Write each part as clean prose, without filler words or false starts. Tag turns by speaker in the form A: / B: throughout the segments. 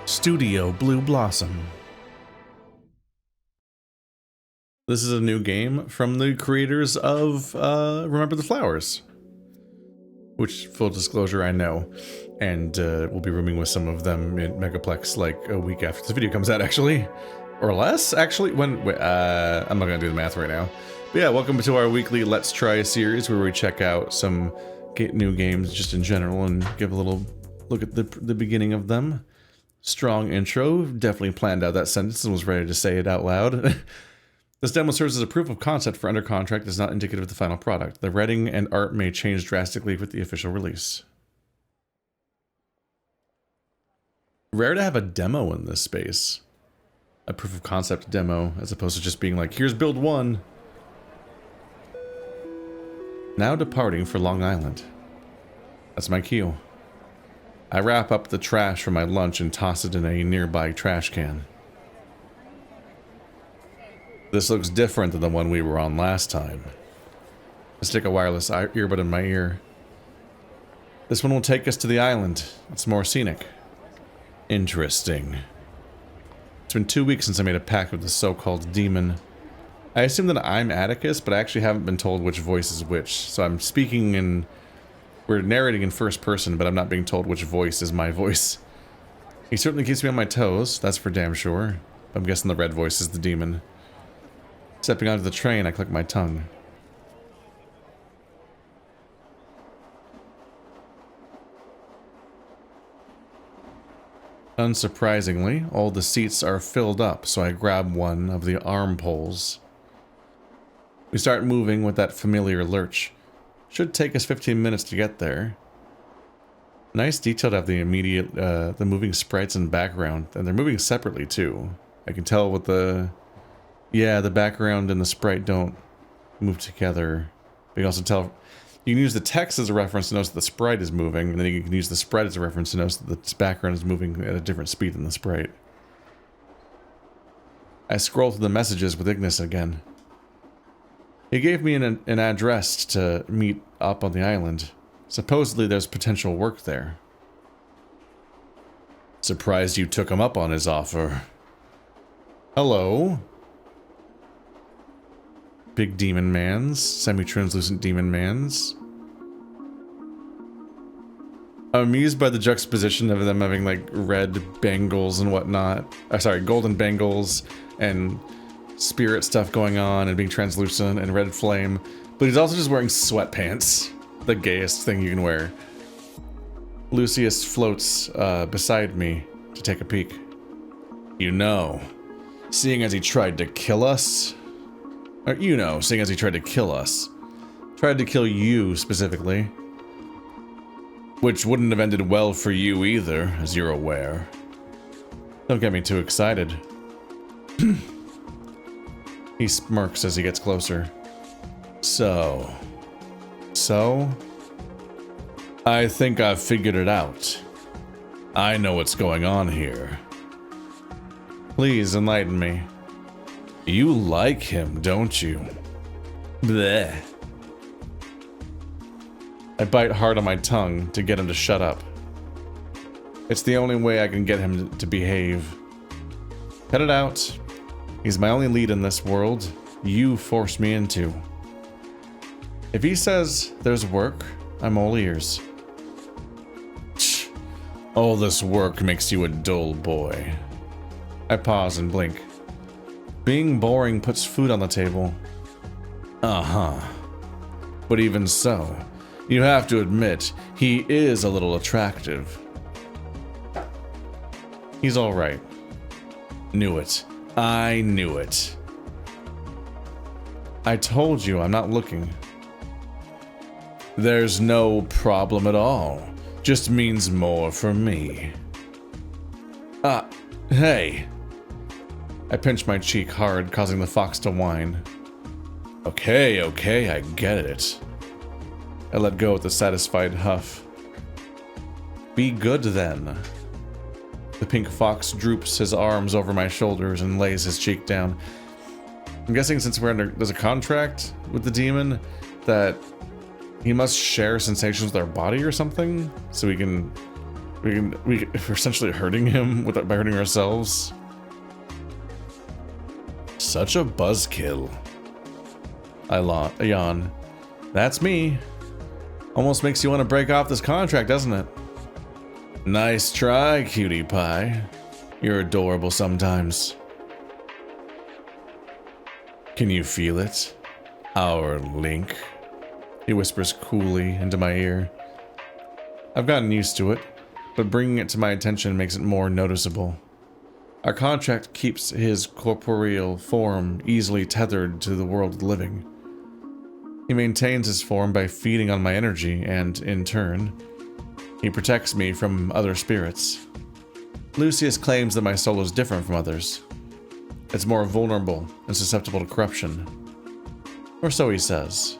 A: Studio Blue Blossom. This is a new game from the creators of Remember the Flowers, which, full disclosure, I know, and we'll be rooming with some of them in Megaplex like a week after this video comes out, actually, or less, actually. I'm not gonna do the math right now, but yeah, welcome to our weekly Let's Try series where we check out some new games just in general and give a little look at the beginning of them. Strong intro, definitely planned out that sentence and was ready to say it out loud. This demo serves as a proof of concept for under contract, is not indicative of the final product. The writing and art may change drastically with the official release. Rare to have a demo in this space. A proof of concept demo, as opposed to just being like, here's build one. Now departing for Long Island. That's my cue. I wrap up the trash from my lunch and toss it in a nearby trash can. This looks different than the one we were on last time. I stick a wireless earbud in my ear. This one will take us to the island. It's more scenic. Interesting. It's been 2 weeks since I made a pact with the so-called demon. I assume that I'm Atticus, but I actually haven't been told which voice is which, so I'm speaking in... We're narrating in first person, but I'm not being told which voice is my voice. He certainly keeps me on my toes, that's for damn sure. I'm guessing the red voice is the demon. Stepping onto the train, I click my tongue. Unsurprisingly, all the seats are filled up, so I grab one of the arm poles. We start moving with that familiar lurch. Should take us 15 minutes to get there. Nice detail to have the immediate, the moving sprites in background, and they're moving separately too. I can tell with the... Yeah, the background and the sprite don't move together. But you can also tell... You can use the text as a reference to notice that the sprite is moving, and then you can use the sprite as a reference to notice that the background is moving at a different speed than the sprite. I scroll through the messages with Ignis again. He gave me an address to meet up on the island. Supposedly there's potential work there. Surprised you took him up on his offer. Hello? Big demon mans, semi-translucent demon mans. I'm amused by the juxtaposition of them having like red bangles and whatnot. Sorry, golden bangles and spirit stuff going on and being translucent and red flame. But he's also just wearing sweatpants. The gayest thing you can wear. Lucius floats beside me to take a peek. You know, seeing as he tried to kill us... seeing as he tried to kill us. Tried to kill you, specifically. Which wouldn't have ended well for you either, as you're aware. Don't get me too excited. He smirks as he gets closer. So? I think I've figured it out. I know what's going on here. Please enlighten me. You like him, don't you? Bleh. I bite hard on my tongue to get him to shut up. It's the only way I can get him to behave. Cut it out. He's my only lead in this world. You forced me into. If he says there's work, I'm all ears. All this work makes you a dull boy. I pause and blink. Being boring puts food on the table. Uh-huh. But even so, you have to admit, he is a little attractive. He's alright. Knew it. I knew it. I told you I'm not looking. There's no problem at all. Just means more for me. Hey. I pinch my cheek hard, causing the fox to whine. Okay, I get it. I let go with a satisfied huff. Be good then. The pink fox droops his arms over my shoulders and lays his cheek down. I'm guessing since there's a contract with the demon that he must share sensations with our body or something, so we can we're essentially hurting him by hurting ourselves. Such a buzzkill. I yawn. That's me. Almost makes you want to break off this contract, doesn't it? Nice try, cutie pie. You're adorable sometimes. Can you feel it? Our link? He whispers coolly into my ear. I've gotten used to it, but bringing it to my attention makes it more noticeable. Our contract keeps his corporeal form easily tethered to the world of the living. He maintains his form by feeding on my energy, and, in turn, he protects me from other spirits. Lucius claims that my soul is different from others. It's more vulnerable and susceptible to corruption. Or so he says.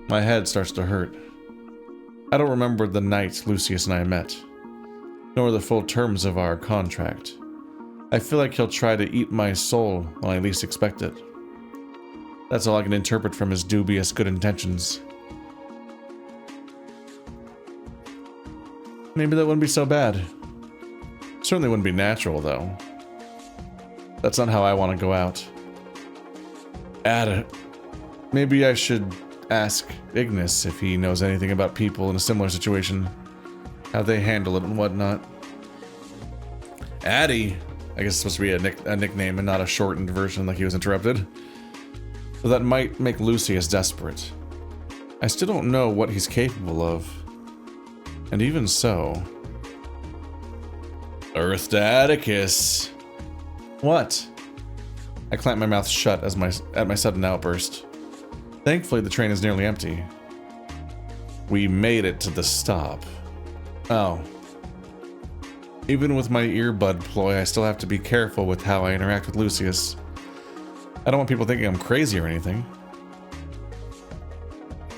A: My head starts to hurt. I don't remember the night Lucius and I met, nor the full terms of our contract. I feel like he'll try to eat my soul when I least expect it. That's all I can interpret from his dubious good intentions. Maybe that wouldn't be so bad. Certainly wouldn't be natural, though. That's not how I want to go out. Maybe I should ask Ignis if he knows anything about people in a similar situation. How they handle it and whatnot. Addy! I guess it's supposed to be a nickname and not a shortened version like he was interrupted. So that might make Lucius desperate. I still don't know what he's capable of. And even so... Earth to Atticus! What? I clamp my mouth shut at my sudden outburst. Thankfully, the train is nearly empty. We made it to the stop. Oh. Even with my earbud ploy, I still have to be careful with how I interact with Lucius. I don't want people thinking I'm crazy or anything.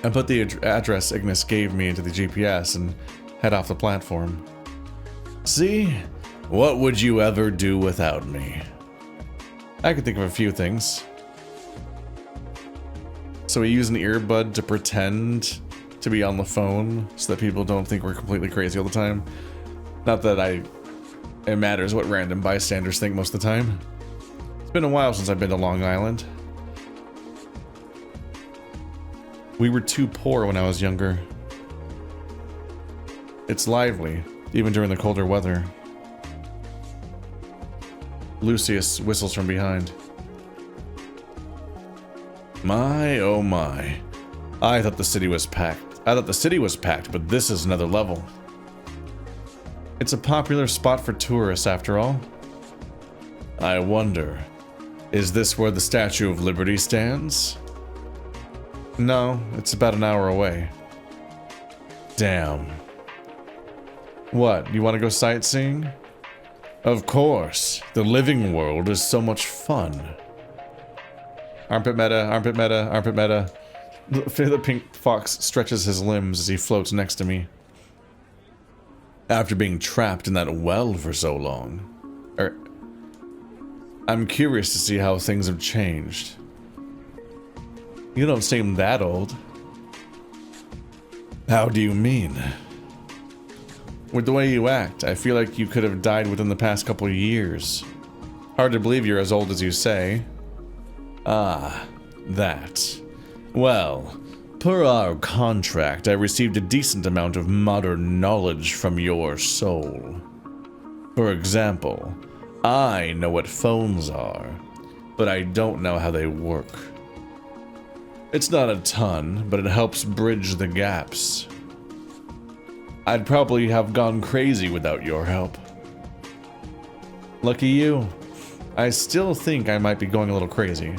A: I put the address Ignis gave me into the GPS and head off the platform. See? What would you ever do without me? I could think of a few things. So we use an earbud to pretend to be on the phone so that people don't think we're completely crazy all the time. Not that it matters what random bystanders think most of the time. It's been a while since I've been to Long Island. We were too poor when I was younger. It's lively, even during the colder weather. Lucius whistles from behind. My, oh my. I thought the city was packed. But this is another level. It's a popular spot for tourists, after all. I wonder, is this where the Statue of Liberty stands? No, it's about an hour away. Damn. What, you want to go sightseeing? Of course, the living world is so much fun. Armpit meta, armpit meta, armpit meta. The pink fox stretches his limbs as he floats next to me. After being trapped in that well for so long. I'm curious to see how things have changed. You don't seem that old. How do you mean? With the way you act, I feel like you could have died within the past couple of years. Hard to believe you're as old as you say. Ah, that. Well, per our contract, I received a decent amount of modern knowledge from your soul. For example, I know what phones are, but I don't know how they work. It's not a ton, but it helps bridge the gaps. I'd probably have gone crazy without your help. Lucky you. I still think I might be going a little crazy.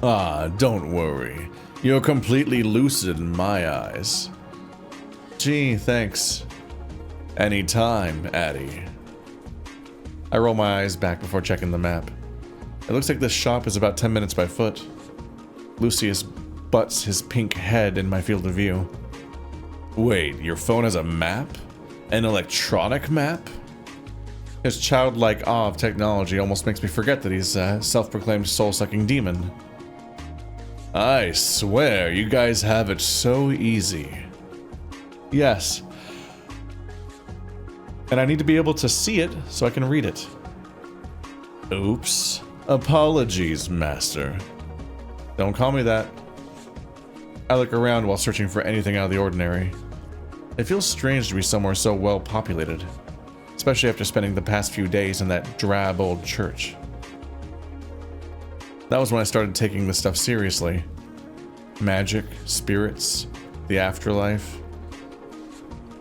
A: Ah, don't worry. You're completely lucid in my eyes. Gee, thanks. Anytime, Addy. I roll my eyes back before checking the map. It looks like this shop is about 10 minutes by foot. Lucius butts his pink head in my field of view. Wait, your phone has a map? An electronic map? His childlike awe of technology almost makes me forget that he's a self-proclaimed soul-sucking demon. I swear, you guys have it so easy. Yes. And I need to be able to see it so I can read it. Oops. Apologies, Master. Don't call me that. I look around while searching for anything out of the ordinary. It feels strange to be somewhere so well populated, especially after spending the past few days in that drab old church. That was when I started taking this stuff seriously. Magic, spirits, the afterlife.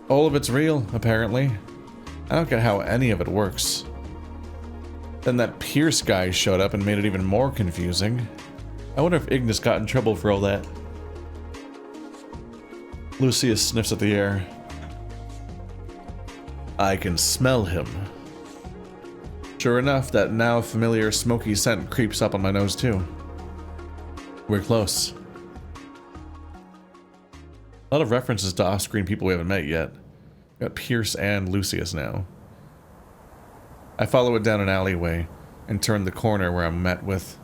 A: All of it's real, apparently. I don't get how any of it works. Then that Pierce guy showed up and made it even more confusing. I wonder if Ignis got in trouble for all that. Lucius sniffs at the air. I can smell him. Sure enough, that now familiar smoky scent creeps up on my nose too. We're close. A lot of references to off-screen people we haven't met yet. Got Pierce and Lucius now. I follow it down an alleyway and turn the corner where I'm met with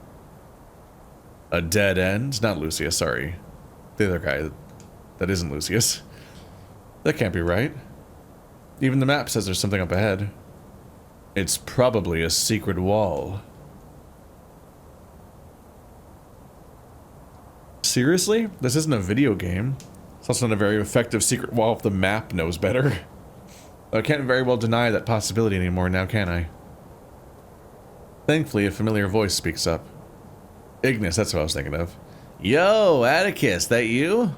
A: a dead end. Not Lucius, sorry. The other guy that isn't Lucius. That can't be right. Even the map says there's something up ahead. It's probably a secret wall. Seriously? This isn't a video game. It's also not a very effective secret wall if the map knows better. I can't very well deny that possibility anymore now, can I? Thankfully, a familiar voice speaks up. Ignis, that's what I was thinking of. Yo, Atticus, that you?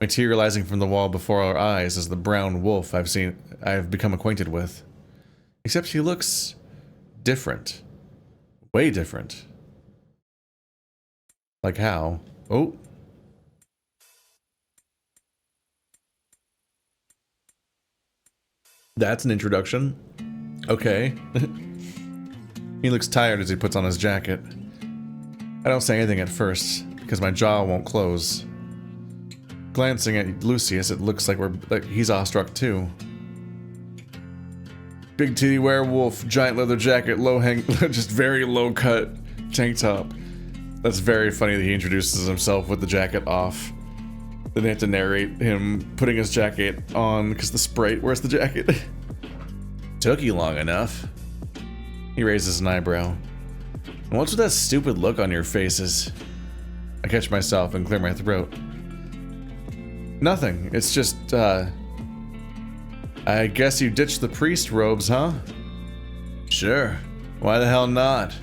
A: Materializing from the wall before our eyes is the brown wolf I've become acquainted with. Except he looks different. Way different. Like how? Oh. That's an introduction. Okay. He looks tired as he puts on his jacket. I don't say anything at first, because my jaw won't close. Glancing at Lucius, it looks like he's awestruck too. Big titty werewolf, giant leather jacket, just very low cut tank top. That's very funny that he introduces himself with the jacket off. Then they have to narrate him putting his jacket on because the sprite wears the jacket. Took you long enough. He raises an eyebrow. And what's with that stupid look on your faces? I catch myself and clear my throat. Nothing. It's just, I guess you ditched the priest robes, huh? Sure. Why the hell not?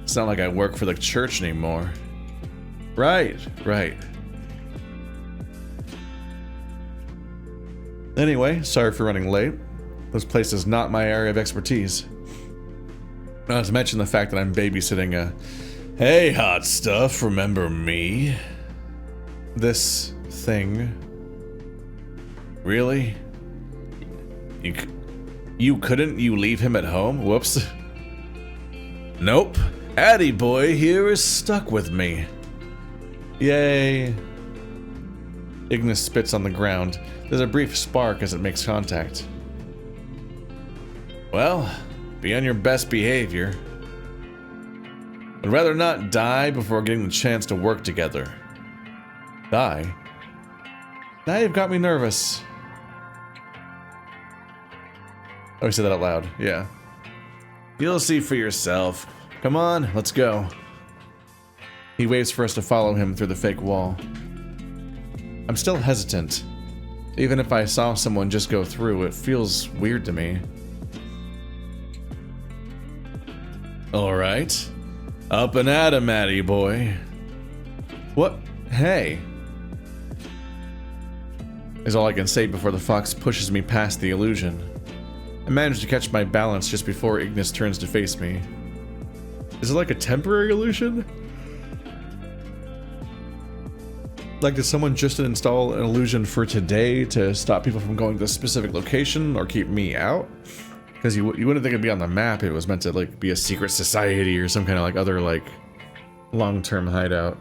A: It's not like I work for the church anymore. Right. Anyway, sorry for running late. This place is not my area of expertise. Not to mention the fact that I'm babysitting a... Hey, hot stuff, remember me? This thing. Really? You couldn't leave him at home? Whoops. Nope. Addy boy here is stuck with me. Yay. Ignis spits on the ground. There's a brief spark as it makes contact. Well, be on your best behavior. I'd rather not die before getting the chance to work together. Die? Now you've got me nervous. Oh, he said that out loud. Yeah. You'll see for yourself. Come on, let's go. He waves for us to follow him through the fake wall. I'm still hesitant. Even if I saw someone just go through, it feels weird to me. Alright. Up and at 'em, Addy boy. What? Hey. Is all I can say before the fox pushes me past the illusion. I manage to catch my balance just before Ignis turns to face me. Is it like a temporary illusion? Like, did someone just install an illusion for today to stop people from going to a specific location or keep me out? Because you wouldn't think it'd be on the map. It was meant to like be a secret society or some kind of like other like long-term hideout.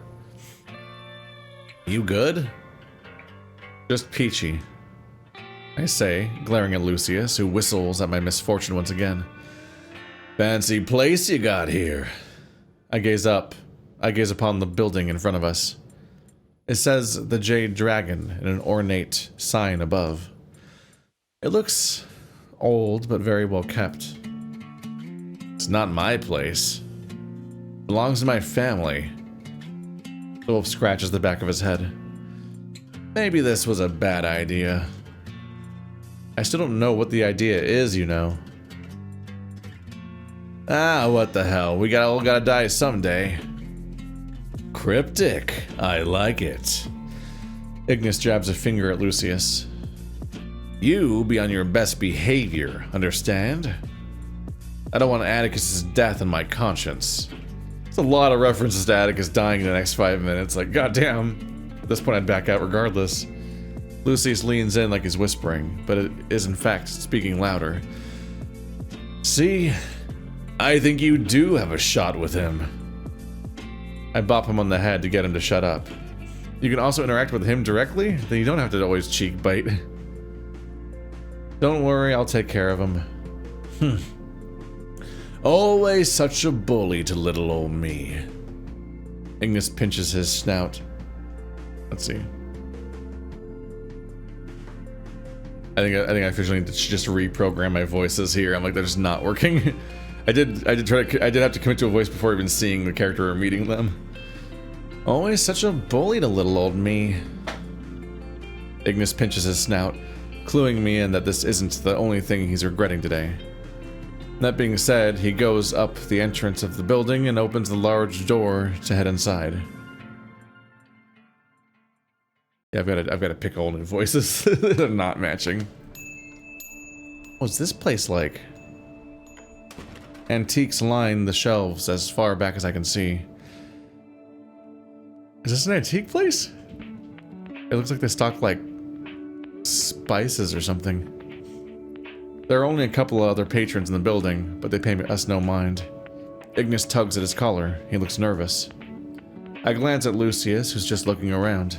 A: You good? Just peachy, I say, glaring at Lucius, who whistles at my misfortune once again. Fancy place you got here. I gaze up. I gaze upon the building in front of us. It says the Jade Dragon in an ornate sign above. It looks old, but very well kept. It's not my place. It belongs to my family. The wolf scratches the back of his head. Maybe this was a bad idea. I still don't know what the idea is, you know. Ah, what the hell. We all gotta die someday. Cryptic. I like it. Ignis jabs a finger at Lucius. You be on your best behavior, understand? I don't want Atticus's death on my conscience. There's a lot of references to Atticus dying in the next 5 minutes. Like, goddamn. At this point, I'd back out regardless. Lucius leans in like he's whispering, but it is in fact speaking louder. See? I think you do have a shot with him. I bop him on the head to get him to shut up. You can also interact with him directly, then you don't have to always cheek bite. Don't worry, I'll take care of him. Always such a bully to little old me. Ignis pinches his snout. Let's see. I think I officially need to just reprogram my voices here. I'm like, they're just not working. I did have to commit to a voice before even seeing the character or meeting them. Always such a bully to little old me. Ignis pinches his snout, cluing me in that this isn't the only thing he's regretting today. That being said, he goes up the entrance of the building and opens the large door to head inside. Yeah, I've got to pick all new voices that are not matching. What's this place like? Antiques line the shelves as far back as I can see. Is this an antique place? It looks like they stock like spices or something. There are only a couple of other patrons in the building, but they pay us no mind. Ignis tugs at his collar. He looks nervous. I glance at Lucius, who's just looking around.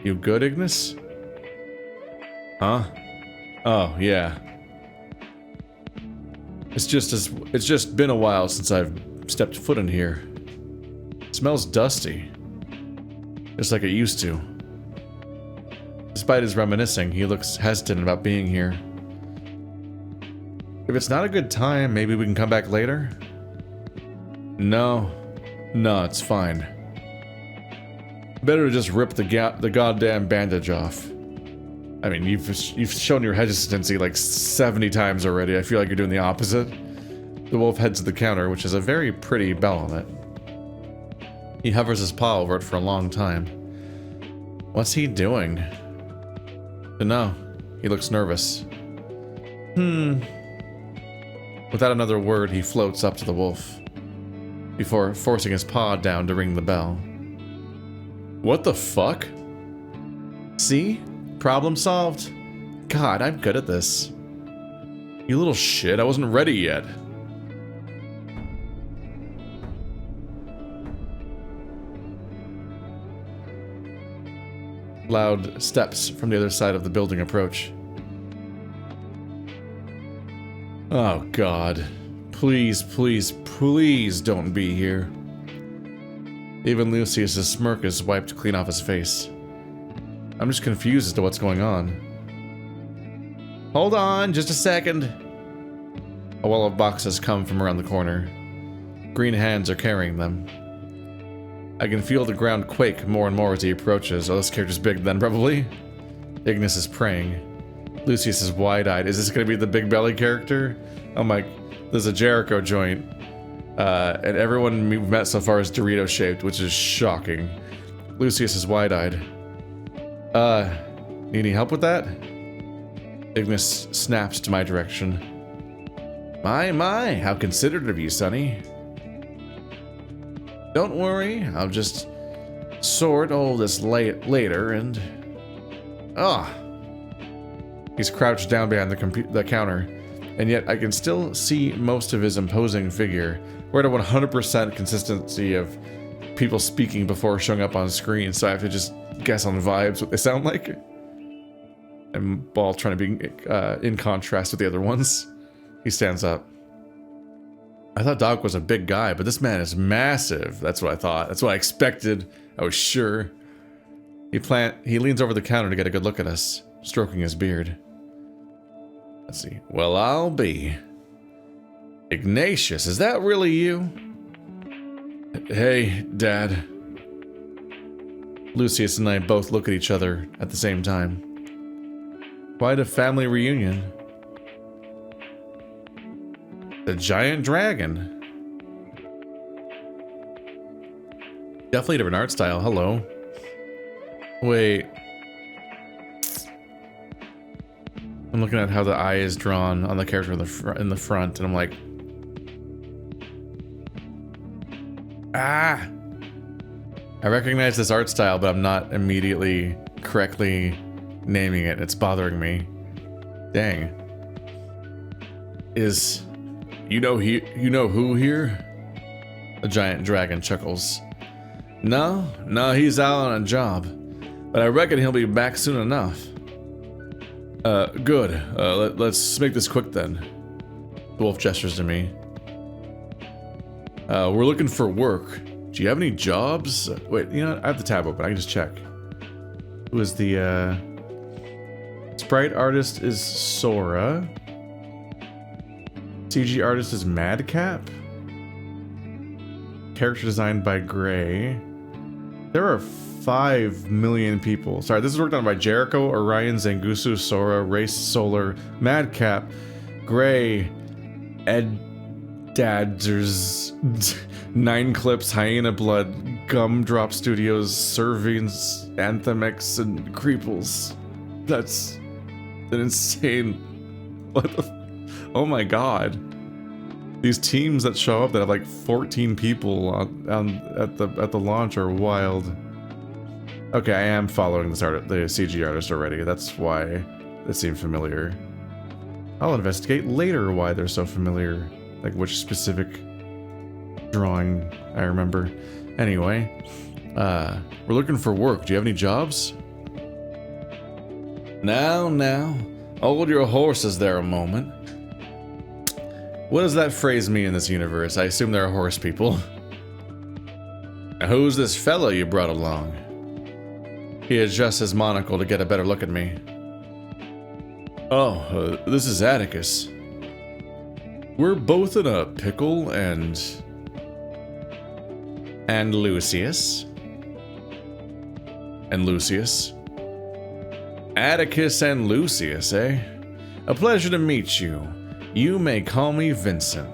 A: You good, Ignis? Huh? Oh, yeah. It's just been a while since I've stepped foot in here. It smells dusty. Just like it used to. Despite his reminiscing, he looks hesitant about being here. If it's not a good time, maybe we can come back later? No, it's fine. Better to just rip the goddamn bandage off. I mean, you've shown your hesitancy like 70 times already. I feel like you're doing the opposite. The wolf heads to the counter, which has a very pretty bell on it. He hovers his paw over it for a long time. What's he doing? No, he looks nervous. Without another word, he floats up to the wolf, before forcing his paw down to ring the bell. What the fuck? See? Problem solved. God, I'm good at this. You little shit, I wasn't ready yet. Loud steps from the other side of the building approach. Oh God. Please, please, please don't be here. Even Lucius's smirk is wiped clean off his face. I'm just confused as to what's going on. Hold on, just a second. A wall of boxes come from around the corner. Green hands are carrying them. I can feel the ground quake more and more as he approaches. Oh, this character's big then, probably. Ignis is praying. Lucius is wide-eyed. Is this going to be the big belly character? I'm like, there's a Jericho joint. And everyone we've met so far is Dorito-shaped, which is shocking. Lucius is wide-eyed. Need any help with that? Ignis snaps to my direction. My, how considerate of you, Sonny. Don't worry, I'll just sort all this later and... He's crouched down behind the counter, and yet I can still see most of his imposing figure. We're at a 100% consistency of people speaking before showing up on screen, so I have to just guess on vibes what they sound like. I'm all trying to be in contrast with the other ones. He stands up. I thought Doc was a big guy, but this man is massive. That's what I thought. That's what I expected. I was sure. He leans over the counter to get a good look at us, stroking his beard. Let's see. Well, I'll be. Ignatius, is that really you? Hey, Dad. Lucius and I both look at each other at the same time. Quite a family reunion. The giant dragon. Definitely a different art style. Hello. Wait. I'm looking at how the eye is drawn on the character in the front, and I'm like, ah! I recognize this art style, but I'm not immediately correctly naming it. It's bothering me. Dang. Is you know who here? The giant dragon chuckles. No, he's out on a job, but I reckon he'll be back soon enough. Good. Let's make this quick then. The wolf gestures to me. We're looking for work. Do you have any jobs? Wait, you know what? I have the tab open. I can just check. Who is the, sprite artist is Sora. CG artist is Madcap. Character designed by Gray. There are 5 million people. Sorry, this is worked on by Jericho, Orion, Zangusu, Sora, Race, Solar, Madcap, Gray, Dadders, 9 Clips, Hyena Blood, Gumdrop Studios, Servins, Anthemix, and Creeples. That's an insane. What the? Oh my god. These teams that show up that have like 14 people at the launch are wild. Okay, I am following the CG artist already. That's why they seem familiar. I'll investigate later why they're so familiar. Like which specific drawing I remember. Anyway, we're looking for work. Do you have any jobs? Now, hold your horses there a moment. What does that phrase mean in this universe? I assume there are horse people. Who's this fellow you brought along? He adjusts his monocle to get a better look at me. Oh, this is Atticus. We're both in a pickle, and Lucius. And Lucius. Atticus and Lucius, eh? A pleasure to meet you. You may call me Vincent.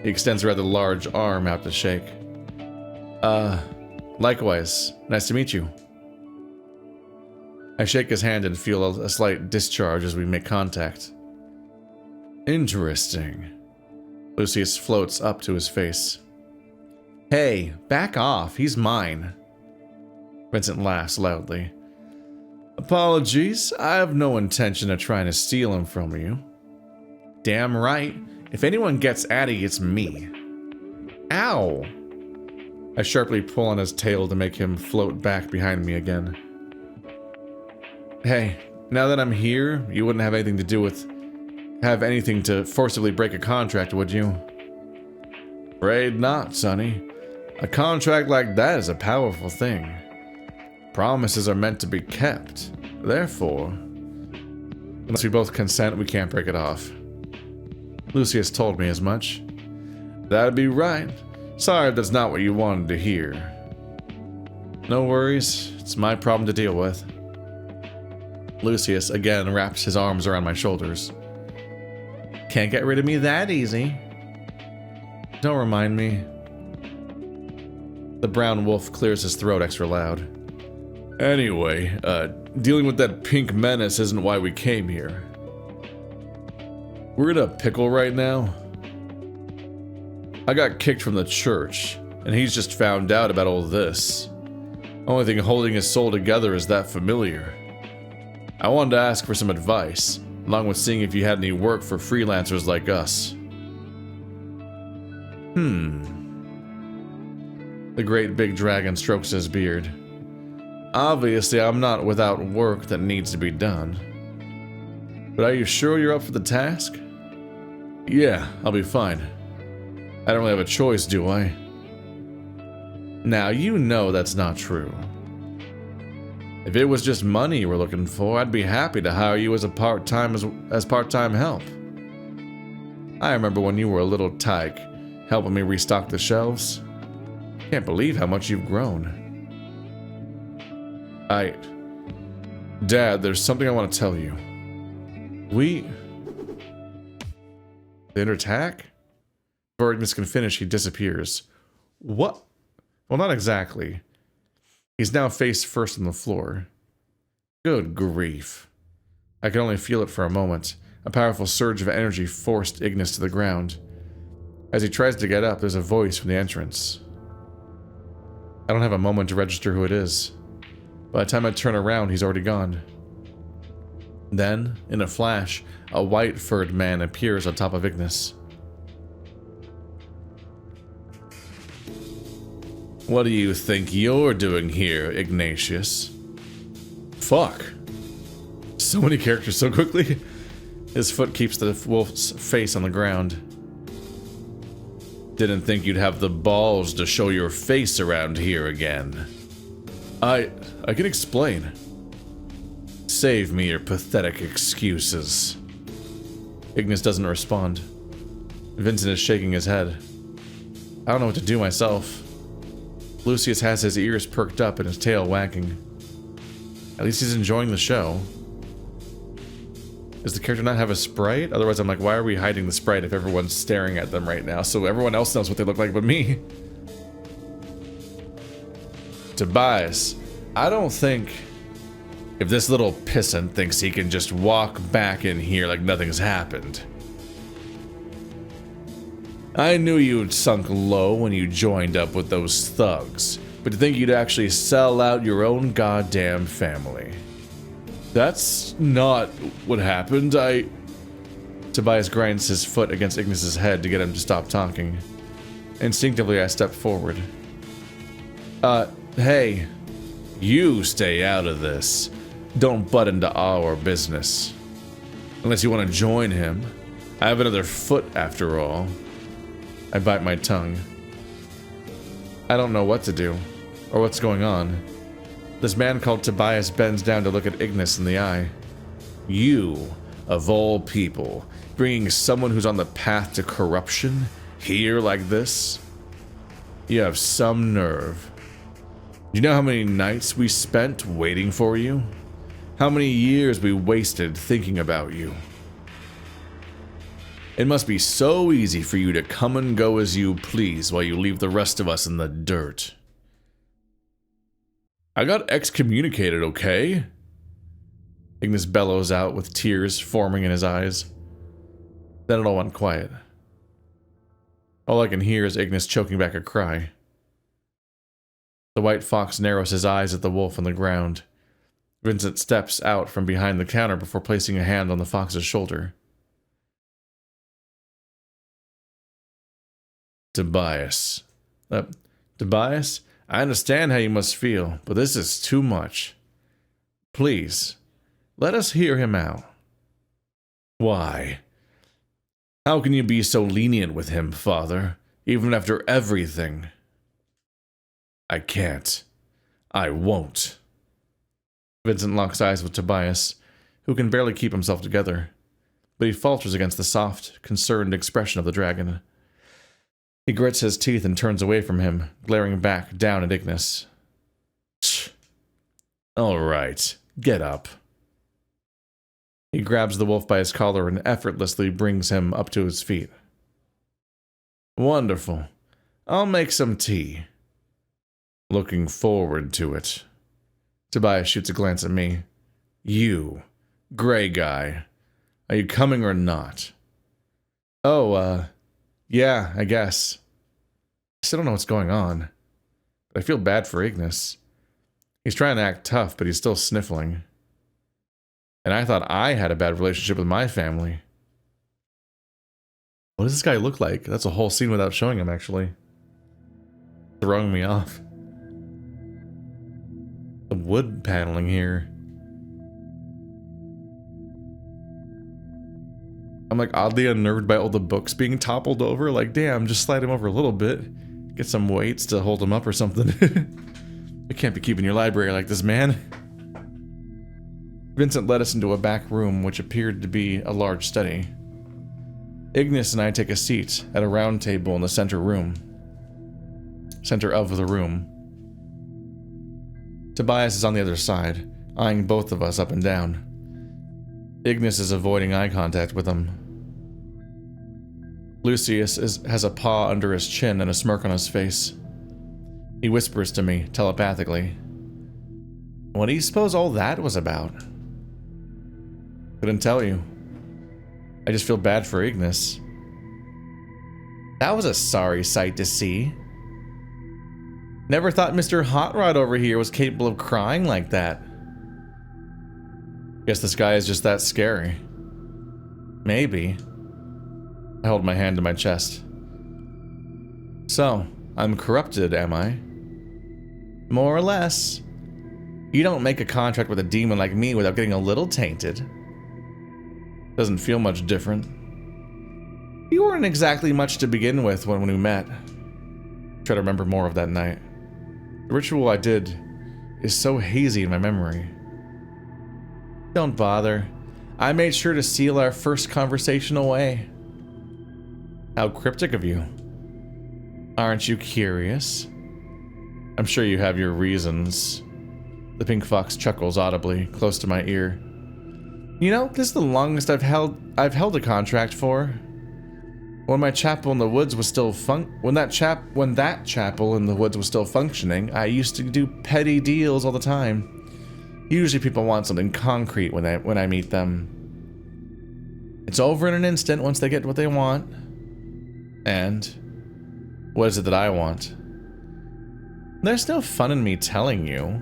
A: He extends a rather large arm out to shake. Likewise. Nice to meet you. I shake his hand and feel a slight discharge as we make contact. Interesting. Lucius floats up to his face. Hey, back off. He's mine. Vincent laughs loudly. Apologies. I have no intention of trying to steal him from you. Damn right. If anyone gets Addy, it's me. Ow! I sharply pull on his tail to make him float back behind me again. Hey, now that I'm here, you wouldn't have anything to forcibly break a contract, would you? Afraid not, Sonny. A contract like that is a powerful thing. Promises are meant to be kept. Therefore, unless we both consent, we can't break it off. Lucius told me as much. That'd be right. Sorry if that's not what you wanted to hear. No worries. It's my problem to deal with. Lucius again wraps his arms around my shoulders. Can't get rid of me that easy. Don't remind me. The brown wolf clears his throat extra loud. Anyway, dealing with that pink menace isn't why we came here. We're in a pickle right now. I got kicked from the church, and he's just found out about all this. Only thing holding his soul together is that familiar. I wanted to ask for some advice, along with seeing if you had any work for freelancers like us. The great big dragon strokes his beard. Obviously, I'm not without work that needs to be done. But are you sure you're up for the task? Yeah, I'll be fine. I don't really have a choice, do I? Now, you know that's not true. If it was just money you were looking for, I'd be happy to hire you as part-time help. I remember when you were a little tyke, helping me restock the shelves. Can't believe how much you've grown. Dad, there's something I want to tell you. The under attack? Before Ignis can finish, he disappears. What? Well, not exactly. He's now face first on the floor. Good grief. I could only feel it for a moment. A powerful surge of energy forced Ignis to the ground. As he tries to get up, there's a voice from the entrance. I don't have a moment to register who it is. By the time I turn around, he's already gone. Then, in a flash, a white-furred man appears on top of Ignis. What do you think you're doing here, Ignatius? Fuck. So many characters so quickly. His foot keeps the wolf's face on the ground. Didn't think you'd have the balls to show your face around here again. I can explain. Save me your pathetic excuses. Ignis doesn't respond. Vincent is shaking his head. I don't know what to do myself. Lucius has his ears perked up and his tail wagging. At least he's enjoying the show. Does the character not have a sprite? Otherwise I'm like, why are we hiding the sprite if everyone's staring at them right now? So everyone else knows what they look like but me. Tobias, I don't think... If this little pissant thinks he can just walk back in here like nothing's happened. I knew you'd sunk low when you joined up with those thugs, but to think you'd actually sell out your own goddamn family. That's not what happened. Tobias grinds his foot against Ignis's head to get him to stop talking. Instinctively, I step forward. Hey, you stay out of this. Don't butt into our business. Unless you want to join him. I have another foot after all. I bite my tongue. I don't know what to do, or what's going on. This man called Tobias bends down to look at Ignis in the eye. You, of all people, bringing someone who's on the path to corruption here like this? You have some nerve. Do you know how many nights we spent waiting for you? How many years we wasted thinking about you? It must be so easy for you to come and go as you please while you leave the rest of us in the dirt. I got excommunicated, okay? Ignis bellows out with tears forming in his eyes. Then it all went quiet. All I can hear is Ignis choking back a cry. The white fox narrows his eyes at the wolf on the ground. Vincent steps out from behind the counter before placing a hand on the fox's shoulder. Tobias. Tobias, I understand how you must feel, but this is too much. Please, let us hear him out. Why? How can you be so lenient with him, Father, even after everything? I can't. I won't. Vincent locks eyes with Tobias, who can barely keep himself together, but he falters against the soft, concerned expression of the dragon. He grits his teeth and turns away from him, glaring back down at Ignis. Shh. All right, get up. He grabs the wolf by his collar and effortlessly brings him up to his feet. Wonderful. I'll make some tea. Looking forward to it. Tobias shoots a glance at me. You, gray guy. Are you coming or not? Oh, yeah, I guess. I still don't know what's going on. But I feel bad for Ignis. He's trying to act tough, but he's still sniffling. And I thought I had a bad relationship with my family. What does this guy look like? That's a whole scene without showing him, actually. Throwing me off. The wood paneling here. I'm like oddly unnerved by all the books being toppled over. Like, damn, just slide him over a little bit. Get some weights to hold him up or something. You can't be keeping your library like this, man. Vincent led us into a back room, which appeared to be a large study. Ignis and I take a seat at a round table in the center of the room. Tobias is on the other side, eyeing both of us up and down. Ignis is avoiding eye contact with him. Lucius has a paw under his chin and a smirk on his face. He whispers to me, telepathically. What do you suppose all that was about? Couldn't tell you. I just feel bad for Ignis. That was a sorry sight to see. Never thought Mr. Hot Rod over here was capable of crying like that. Guess this guy is just that scary. Maybe. I hold my hand to my chest. So, I'm corrupted, am I? More or less. You don't make a contract with a demon like me without getting a little tainted. Doesn't feel much different. You weren't exactly much to begin with when we met. Try to remember more of that night. The ritual I did is so hazy in my memory. Don't bother. I made sure to seal our first conversation away. How cryptic of you. Aren't you curious? I'm sure you have your reasons. The pink fox chuckles audibly, close to my ear. You know, this is the longest I've held a contract for. When my chapel in the woods was still when that chapel in the woods was still functioning, I used to do petty deals all the time. Usually people want something concrete when I meet them. It's over in an instant once they get what they want. And what is it that I want? There's no fun in me telling you.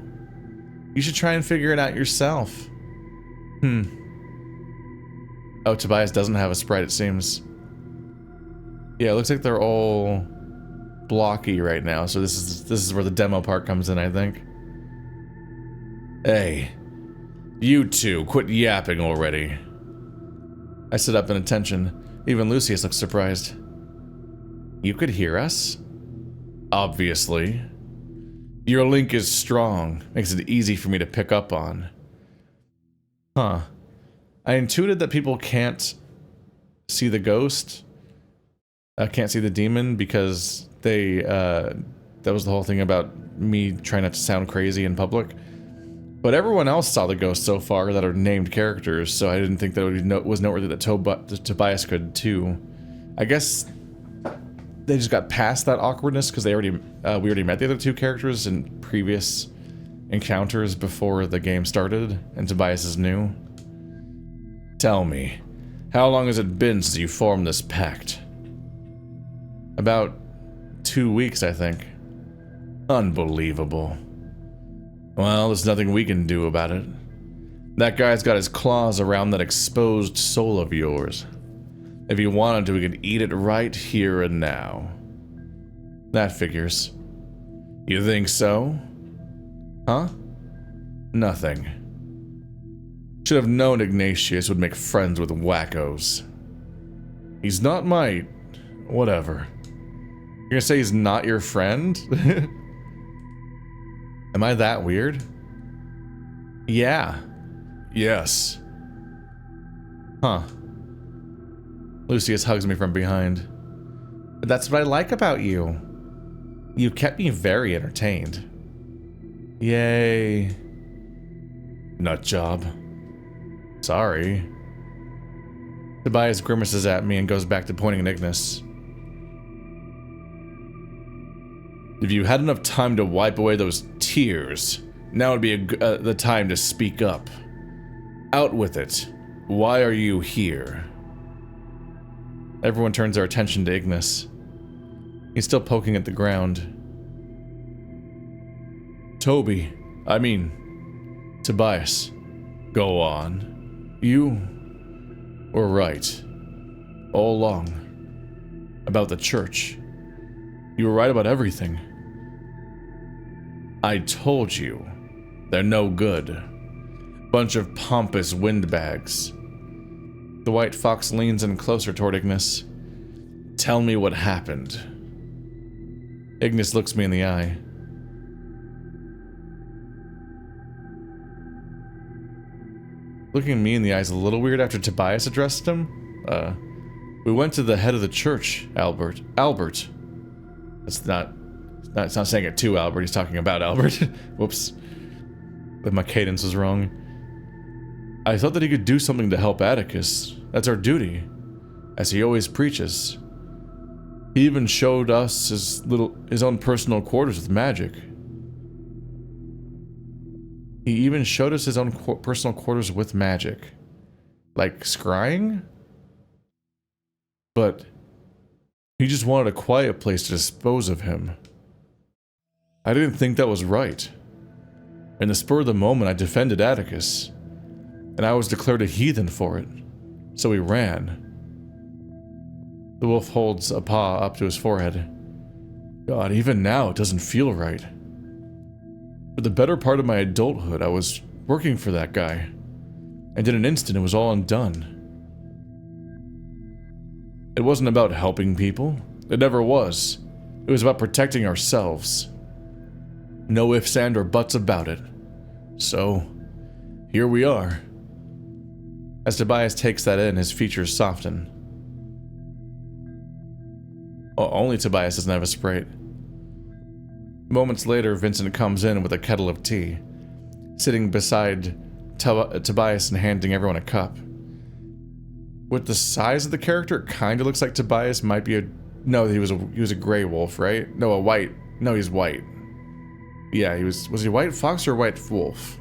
A: You should try and figure it out yourself. Oh, Tobias doesn't have a sprite, it seems. Yeah, it looks like they're all blocky right now, so this is where the demo part comes in, I think. Hey, you two, quit yapping already. I sit up in attention. Even Lucius looks surprised. You could hear us? Obviously. Your link is strong. Makes it easy for me to pick up on. Huh. I intuited that people can't see the ghost. Can't see the demon because they, that was the whole thing about me trying not to sound crazy in public. But everyone else saw the ghost so far that are named characters, so I didn't think that it was noteworthy that Tobias could too. I guess they just got past that awkwardness because we already met the other two characters in previous encounters before the game started, and Tobias is new. Tell me, how long has it been since you formed this pact? About 2 weeks, I think. Unbelievable. Well, there's nothing we can do about it. That guy's got his claws around that exposed soul of yours. If he wanted to, he could eat it right here and now. That figures. You think so? Huh? Nothing. Should have known Ignatius would make friends with wackos. He's not my... whatever. You're gonna say he's not your friend? Am I that weird? Yeah. Yes. Huh. Lucius hugs me from behind. But that's what I like about you. You kept me very entertained. Yay. Nut job. Sorry. Tobias grimaces at me and goes back to pointing at Ignis. If you had enough time to wipe away those tears, now would be the time to speak up. Out with it. Why are you here? Everyone turns their attention to Ignis. He's still poking at the ground. Tobias. Go on. You were right. All along. About the church. You were right about everything. I told you. They're no good. Bunch of pompous windbags. The white fox leans in closer toward Ignis. Tell me what happened. Ignis looks me in the eye. Looking me in the eye is a little weird after Tobias addressed him. We went to the head of the church, Albert. Albert. It's not saying it to Albert, he's talking about Albert. Whoops. But my cadence was wrong. I thought that he could do something to help Atticus. That's our duty, as he always preaches. He even showed us his own personal quarters with magic. He even showed us his own personal quarters with magic. Like scrying? But he just wanted a quiet place to dispose of him. I didn't think that was right. In the spur of the moment, I defended Atticus, and I was declared a heathen for it, so he ran. The wolf holds a paw up to his forehead. God, even now it doesn't feel right. For the better part of my adulthood, I was working for that guy, and in an instant it was all undone. It wasn't about helping people. It never was. It was about protecting ourselves. No ifs, and or buts about it. So, here we are. As Tobias takes that in, his features soften. Only Tobias doesn't have a sprite. Moments later, Vincent comes in with a kettle of tea, sitting beside Tobias and handing everyone a cup. With the size of the character, it kind of looks like Tobias might be a... No, he was a gray wolf, right? No, a white. No, he's white. Yeah, was he a white fox or a white wolf?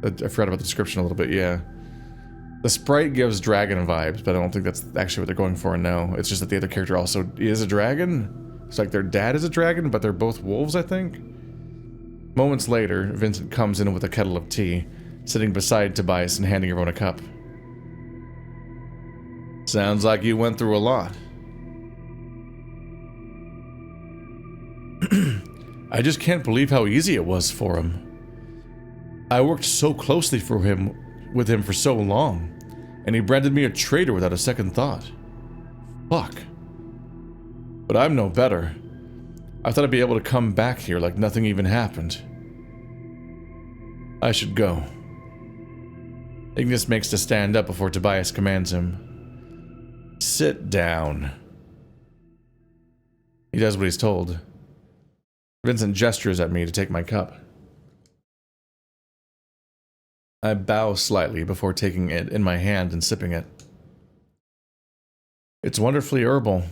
A: I forgot about the description a little bit, yeah. The sprite gives dragon vibes, but I don't think that's actually what they're going for, no. It's just that the other character also is a dragon. It's like their dad is a dragon, but they're both wolves, I think? Moments later, Vincent comes in with a kettle of tea, sitting beside Tobias and handing everyone a cup. Sounds like you went through a lot. I just can't believe how easy it was for him. I worked so closely with him for so long, and he branded me a traitor without a second thought. Fuck. But I'm no better. I thought I'd be able to come back here like nothing even happened. I should go. Ignis makes to stand up before Tobias commands him. Sit down. He does what he's told. Vincent gestures at me to take my cup. I bow slightly before taking it in my hand and sipping it. It's wonderfully herbal,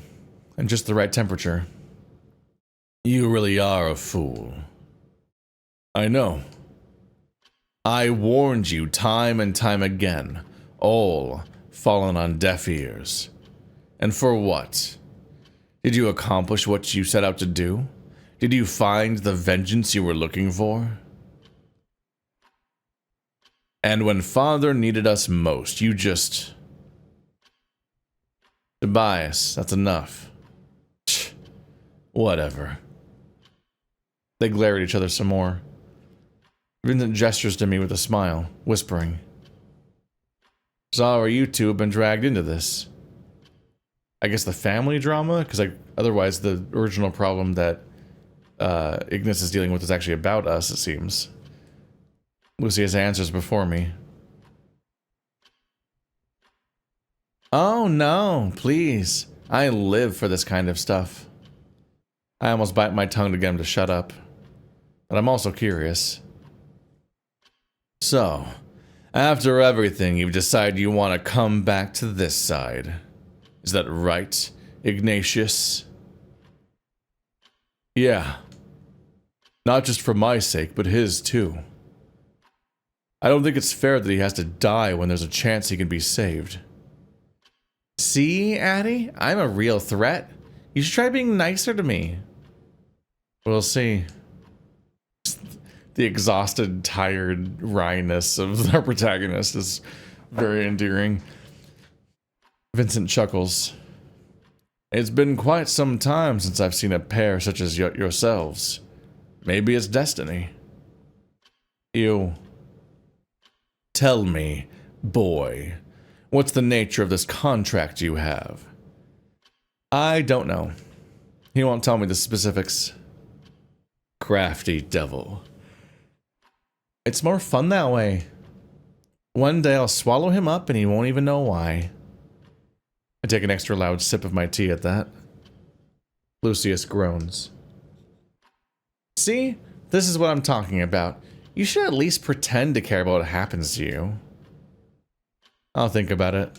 A: and just the right temperature. You really are a fool. I know. I warned you time and time again, all fallen on deaf ears. And for what? Did you accomplish what you set out to do? Did you find the vengeance you were looking for? And when Father needed us most, you just... Tobias, that's enough. Whatever. They glare at each other some more. Vincent gestures to me with a smile, whispering. Sorry you two have been dragged into this. I guess the family drama? Because otherwise the original problem that Ignis is dealing with is actually about us, it seems. Lucy has answers before me. Oh no, please. I live for this kind of stuff. I almost bite my tongue to get him to shut up. But I'm also curious. So, after everything, you've decided you want to come back to this side. Is that right, Ignatius? Yeah. Not just for my sake, but his too. I don't think it's fair that he has to die when there's a chance he can be saved. See, Addie? I'm a real threat. You should try being nicer to me. We'll see. The exhausted, tired wryness of our protagonist is very endearing. Vincent chuckles. It's been quite some time since I've seen a pair such as yourselves. Maybe it's destiny. You. Tell me, Boy, what's the nature of this contract you have? I don't know. He won't tell me the specifics. Crafty devil. It's more fun that way. One day I'll swallow him up and he won't even know why. I take an extra loud sip of my tea at that. Lucius groans. See? This is what I'm talking about. You should at least pretend to care about what happens to you. I'll think about it.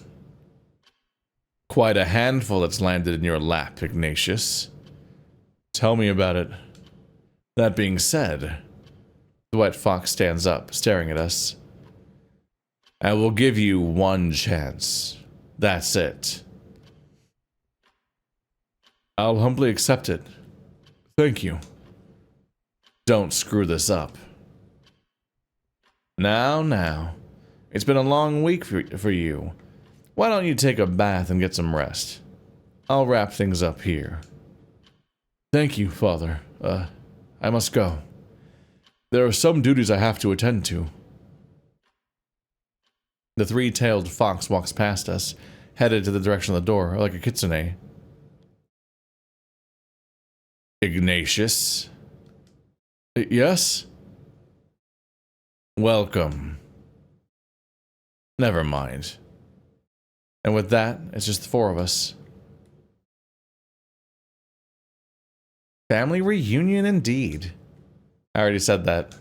A: Quite a handful that's landed in your lap, Ignatius. Tell me about it. That being said, the white fox stands up, staring at us. I will give you one chance. That's it. I'll humbly accept it. Thank you. Don't screw this up. Now. It's been a long week for you. Why don't you take a bath and get some rest? I'll wrap things up here. Thank you, Father. I must go. There are some duties I have to attend to. The three-tailed fox walks past us, headed to the direction of the door, like a kitsune. Ignatius? Yes? Welcome. Never mind. And with that, it's just the four of us. Family reunion indeed. I already said that.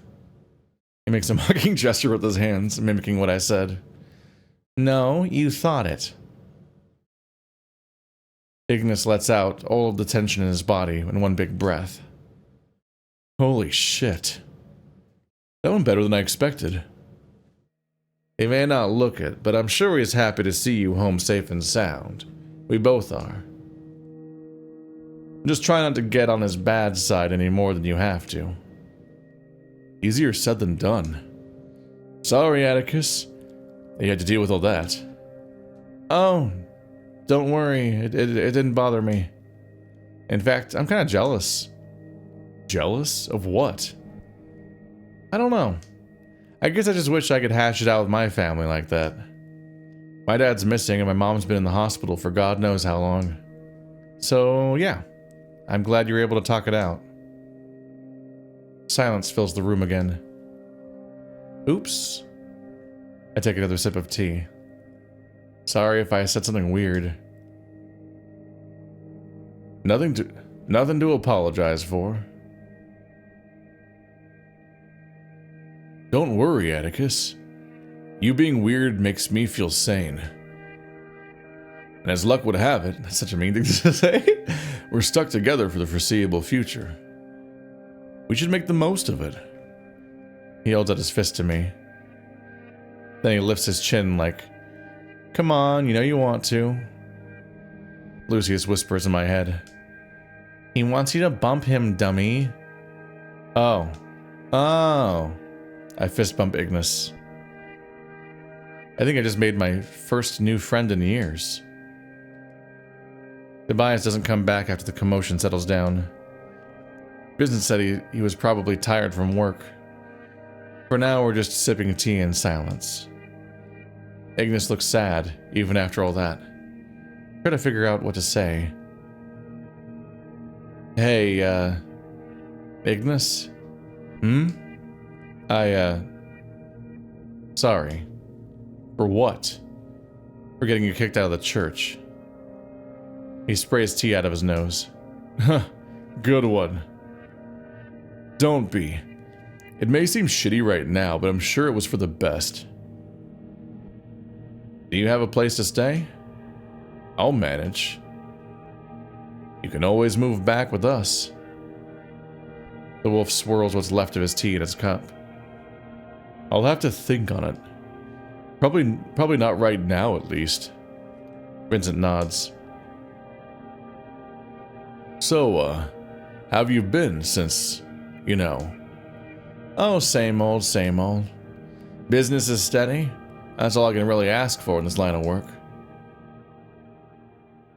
A: He makes a mocking gesture with his hands, mimicking what I said. No, you thought it. Ignis lets out all of the tension in his body in one big breath. Holy shit. That went better than I expected. He may not look it, but I'm sure he's happy to see you home safe and sound. We both are. Just try not to get on his bad side any more than you have to. Easier said than done. Sorry, Atticus. You had to deal with all that. Oh, don't worry. It didn't bother me. In fact, I'm kind of jealous. Jealous? Of what? I don't know. I guess I just wish I could hash it out with my family like that. My dad's missing and my mom's been in the hospital for God knows how long. So, yeah. I'm glad you were able to talk it out. Silence fills the room again. Oops. I take another sip of tea. Sorry if I said something weird. Nothing to apologize for. Don't worry, Atticus. You being weird makes me feel sane. And as luck would have it, that's such a mean thing to say, we're stuck together for the foreseeable future. We should make the most of it. He holds out his fist to me. Then he lifts his chin like, come on, you know you want to. Lucius whispers in my head. He wants you to bump him, dummy. Oh. I fist bump Ignis. I think I just made my first new friend in years. Tobias doesn't come back after the commotion settles down. Business said he was probably tired from work. For now, we're just sipping tea in silence. Ignis looks sad, even after all that. Try to figure out what to say. Hey, Ignis? Sorry. For what? For getting you kicked out of the church. He sprays tea out of his nose. Huh, good one. Don't be. It may seem shitty right now, but I'm sure it was for the best. Do you have a place to stay? I'll manage. You can always move back with us. The wolf swirls what's left of his tea in his cup. I'll have to think on it. Probably not right now, at least. Vincent nods. So, how have you been since, you know? Oh, same old, same old. Business is steady. That's all I can really ask for in this line of work.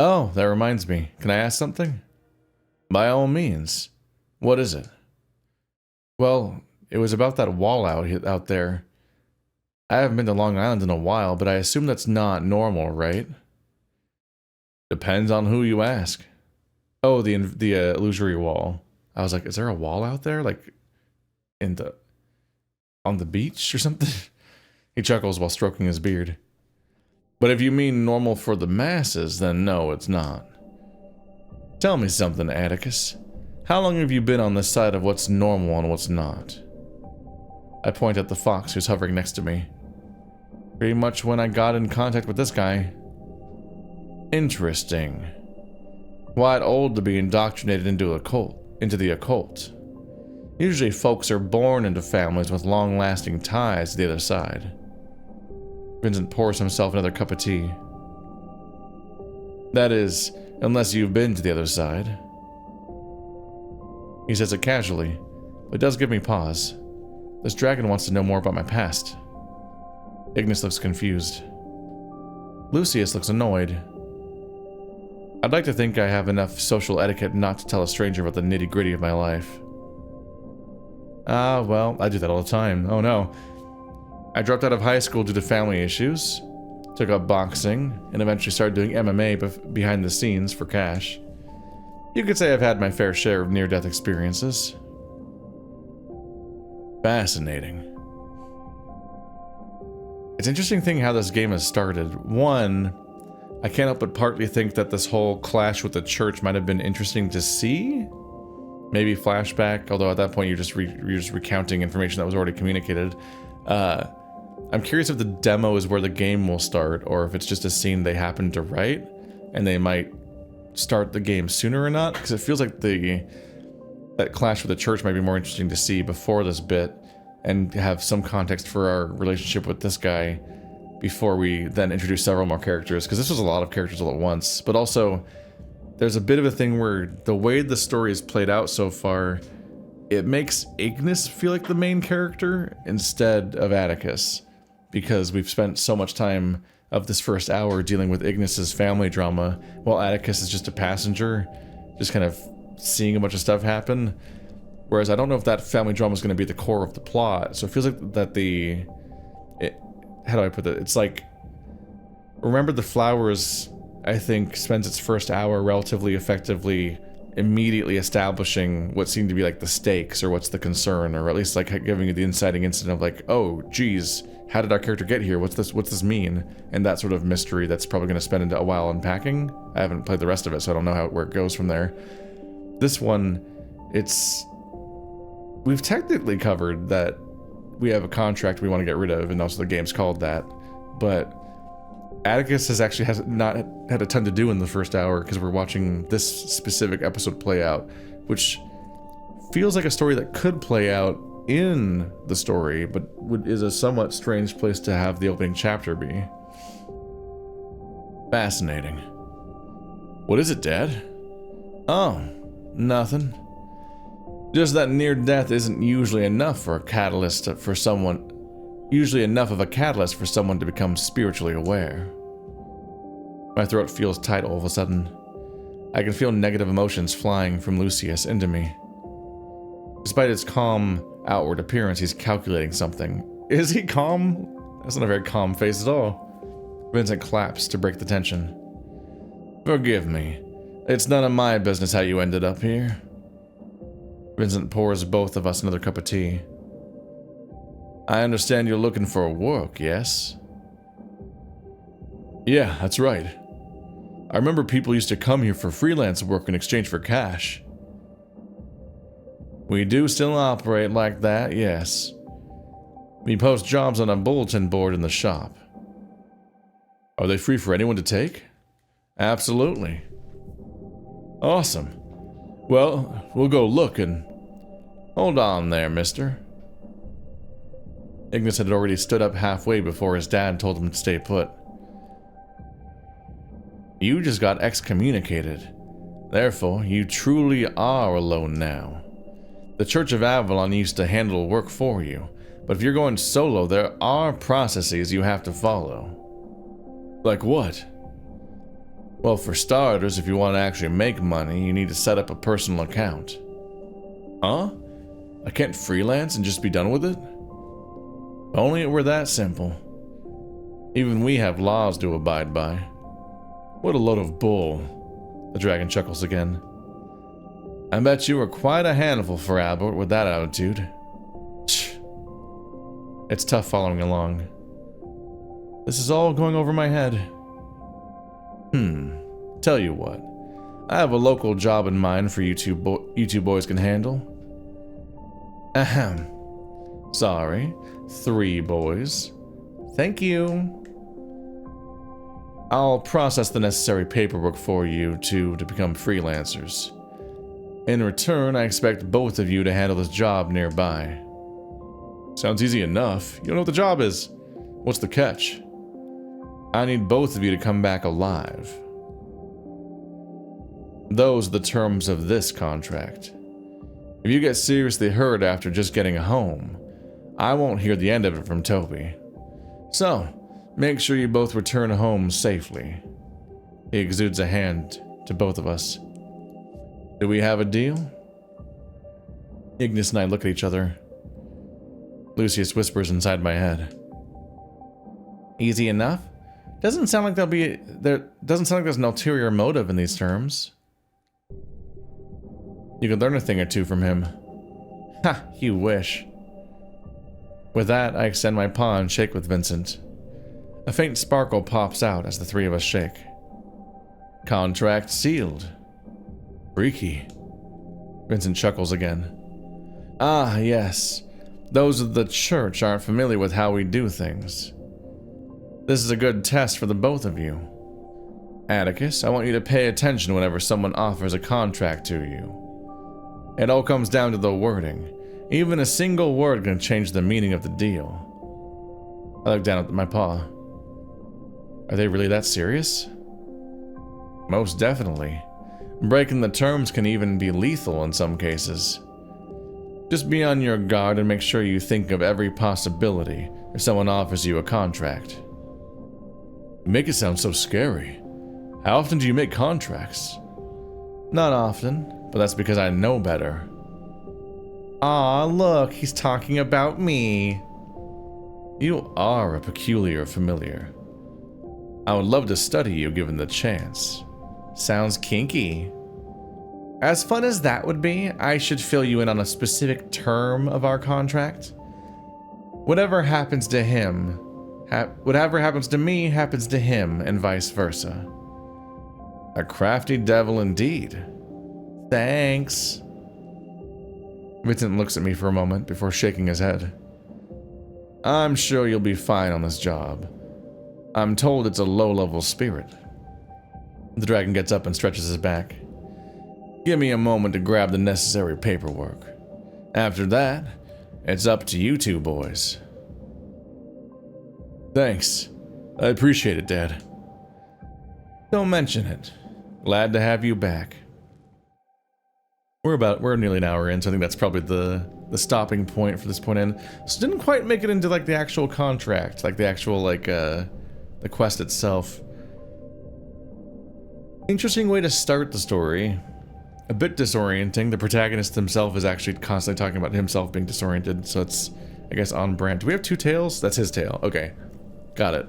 A: Oh, that reminds me. Can I ask something? By all means. What is it? Well, it was about that wall out there. I haven't been to Long Island in a while, but I assume that's not normal, right? Depends on who you ask. Oh, the illusory wall. I was like, is there a wall out there? Like, on the beach or something? He chuckles while stroking his beard. But if you mean normal for the masses, then no, it's not. Tell me something, Atticus. How long have you been on this side of what's normal and what's not? I point at the fox who's hovering next to me. Pretty much when I got in contact with this guy. Interesting. Quite old to be indoctrinated into the occult. Usually folks are born into families with long-lasting ties to the other side. Vincent pours himself another cup of tea. That is, unless you've been to the other side. He says it casually, but it does give me pause. This dragon wants to know more about my past. Ignis looks confused. Lucius looks annoyed. I'd like to think I have enough social etiquette not to tell a stranger about the nitty-gritty of my life. Well, I do that all the time. Oh no. I dropped out of high school due to family issues, took up boxing, and eventually started doing MMA behind the scenes for cash. You could say I've had my fair share of near-death experiences. Fascinating. It's an interesting thing how this game has started. One, I can't help but partly think that this whole clash with the church might have been interesting to see. Maybe flashback, although at that point you're just recounting information that was already communicated. I'm curious if the demo is where the game will start, or if it's just a scene they happen to write, and they might start the game sooner or not, because it feels like that clash with the church might be more interesting to see before this bit, and have some context for our relationship with this guy before we then introduce several more characters, because this was a lot of characters all at once. But also, there's a bit of a thing where the way the story is played out so far, it makes Ignis feel like the main character instead of Atticus, because we've spent so much time of this first hour dealing with Ignis's family drama, while Atticus is just a passenger, just kind of seeing a bunch of stuff happen. Whereas I don't know if that family drama is going to be the core of the plot, so it feels like that how do I put it? It's like, Remember the Flowers, I think, spends its first hour relatively effectively immediately establishing what seemed to be like the stakes, or what's the concern, or at least like giving you the inciting incident of like, oh geez, how did our character get here? What's this mean? And that sort of mystery that's probably going to spend a while unpacking. I haven't played the rest of it, so I don't know where it goes from there. This one, we've technically covered that we have a contract we want to get rid of, and also the game's called that, but Atticus has not had a ton to do in the first hour because we're watching this specific episode play out, which feels like a story that could play out in the story, but is a somewhat strange place to have the opening chapter be. Fascinating. What is it, Dad? Oh, nothing. Just that near death isn't usually enough of a catalyst for someone to become spiritually aware. My throat feels tight all of a sudden. I can feel negative emotions flying from Lucius into me. Despite his calm outward appearance, he's calculating something. Is he calm? That's not a very calm face at all. Vincent claps to break the tension. Forgive me. It's none of my business how you ended up here. Vincent pours both of us another cup of tea. I understand you're looking for work, yes? Yeah, that's right. I remember people used to come here for freelance work in exchange for cash. We do still operate like that, yes. We post jobs on a bulletin board in the shop. Are they free for anyone to take? Absolutely. Awesome. Well, we'll go look and... Hold on there, mister. Ignis had already stood up halfway before his dad told him to stay put. You just got excommunicated. Therefore, you truly are alone now. The Church of Avalon used to handle work for you, but if you're going solo, there are processes you have to follow. Like what? Well, for starters, if you want to actually make money, you need to set up a personal account. Huh? I can't freelance and just be done with it? Only it were that simple. Even we have laws to abide by. What a load of bull. The dragon chuckles again. I bet you were quite a handful for Albert with that attitude. It's tough following along. This is all going over my head. Tell you what. I have a local job in mind for you two boys can handle. Ahem. Sorry. 3 boys. Thank you. I'll process the necessary paperwork for you two to become freelancers. In return, I expect both of you to handle this job nearby. Sounds easy enough. You don't know what the job is. What's the catch? I need both of you to come back alive. Those are the terms of this contract. If you get seriously hurt after just getting home, I won't hear the end of it from Toby. So, make sure you both return home safely. He exudes a hand to both of us. Do we have a deal? Ignis and I look at each other. Lucius whispers inside my head. Easy enough? Doesn't sound like doesn't sound like there's an ulterior motive in these terms. You could learn a thing or two from him. Ha, you wish. With that, I extend my paw and shake with Vincent. A faint sparkle pops out as the 3 of us shake. Contract sealed. Freaky. Vincent chuckles again. Ah, yes. Those of the church aren't familiar with how we do things. This is a good test for the both of you. Atticus, I want you to pay attention whenever someone offers a contract to you. It all comes down to the wording. Even a single word can change the meaning of the deal. I look down at my paw. Are they really that serious? Most definitely. Breaking the terms can even be lethal in some cases. Just be on your guard and make sure you think of every possibility if someone offers you a contract. You make it sound so scary. How often do you make contracts? Not often, but that's because I know better. Aw, look, he's talking about me. You are a peculiar familiar. I would love to study you given the chance. Sounds kinky. As fun as that would be, I should fill you in on a specific term of our contract. Whatever happens to him, whatever happens to me happens to him, and vice versa. A crafty devil indeed. Thanks. Vincent looks at me for a moment before shaking his head. I'm sure you'll be fine on this job. I'm told it's a low-level spirit. The dragon gets up and stretches his back. Give me a moment to grab the necessary paperwork. After that, it's up to you 2 boys. Thanks. I appreciate it, Dad. Don't mention it. Glad to have you back. We're nearly an hour in, so I think that's probably the stopping point for this point in. So didn't quite make it into like the actual contract, like the actual the quest itself. Interesting way to start the story. A bit disorienting. The protagonist himself is actually constantly talking about himself being disoriented, so it's, I guess, on brand. Do we have 2 tails? That's his tail. Okay. Got it.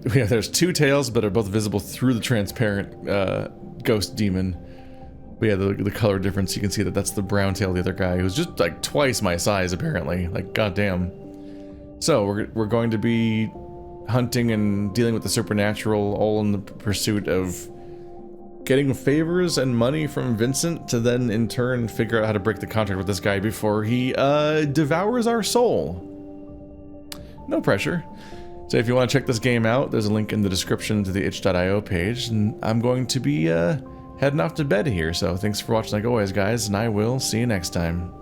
A: There's 2 tails, but are both visible through the transparent ghost demon. But yeah, the color difference, you can see that that's the brown tail of the other guy, who's just like twice my size, apparently. Like, goddamn. So, we're going to be hunting and dealing with the supernatural, all in the pursuit of getting favors and money from Vincent to then in turn figure out how to break the contract with this guy before he devours our soul. No pressure. So if you want to check this game out, there's a link in the description to the itch.io page, and I'm going to be heading off to bed here, so thanks for watching like always, guys, and I will see you next time.